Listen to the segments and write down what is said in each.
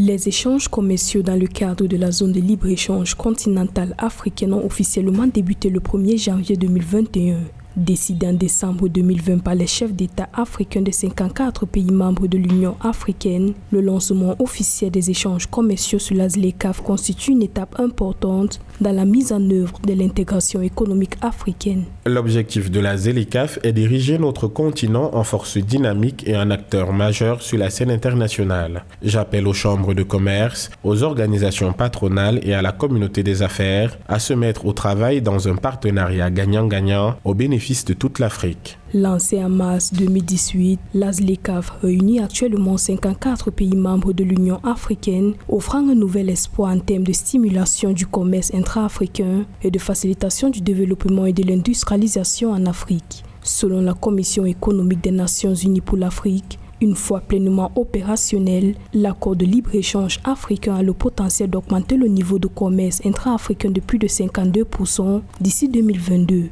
Les échanges commerciaux dans le cadre de la zone de libre-échange continentale africaine ont officiellement débuté le 1er janvier 2021. Décidé en décembre 2020 par les chefs d'État africains de 54 pays membres de l'Union africaine, le lancement officiel des échanges commerciaux sur la ZLECAf constitue une étape importante dans la mise en œuvre de l'intégration économique africaine. L'objectif de la ZLECAf est d'ériger notre continent en force dynamique et en acteur majeur sur la scène internationale. J'appelle aux chambres de commerce, aux organisations patronales et à la communauté des affaires à se mettre au travail dans un partenariat gagnant-gagnant au bénéfice de toute l'Afrique. Lancée en mars 2018, la ZLECAf réunit actuellement 54 pays membres de l'Union africaine, offrant un nouvel espoir en termes de stimulation du commerce intra-africain et de facilitation du développement et de l'industrialisation en Afrique. Selon la Commission économique des Nations unies pour l'Afrique, une fois pleinement opérationnel, l'accord de libre-échange africain a le potentiel d'augmenter le niveau de commerce intra-africain de plus de 52% d'ici 2022.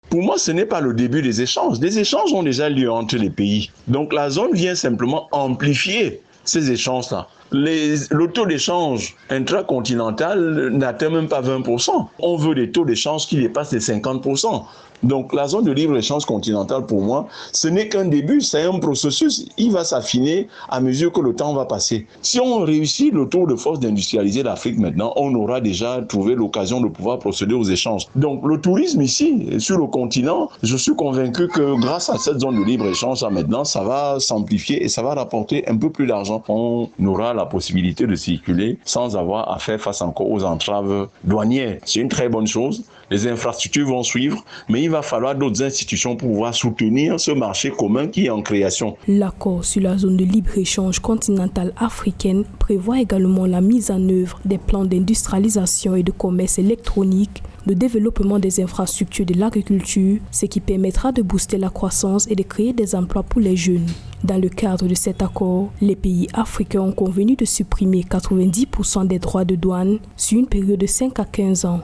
Pour moi, ce n'est pas le début des échanges. Des échanges ont déjà lieu entre les pays. Donc la zone vient simplement amplifier ces échanges-là. Le taux d'échange intracontinental n'atteint même pas 20%. On veut des taux d'échange qui dépassent les 50%. Donc la zone de libre-échange continentale, pour moi, ce n'est qu'un début, c'est un processus. Il va s'affiner à mesure que le temps va passer. Si on réussit le tour de force d'industrialiser l'Afrique maintenant, on aura déjà trouvé l'occasion de pouvoir procéder aux échanges. Donc le tourisme ici, sur le continent, je suis convaincu que grâce à cette zone de libre-échange, maintenant, ça va s'amplifier et ça va rapporter un peu plus d'argent. On aura la possibilité de circuler sans avoir à faire face encore aux entraves douanières. C'est une très bonne chose. Les infrastructures vont suivre, mais il va falloir d'autres institutions pour pouvoir soutenir ce marché commun qui est en création. L'accord sur la zone de libre-échange continentale africaine prévoit également la mise en œuvre des plans d'industrialisation et de commerce électronique, de développement des infrastructures de l'agriculture, ce qui permettra de booster la croissance et de créer des emplois pour les jeunes. Dans le cadre de cet accord, les pays africains ont convenu de supprimer 90% des droits de douane sur une période de 5 à 15 ans.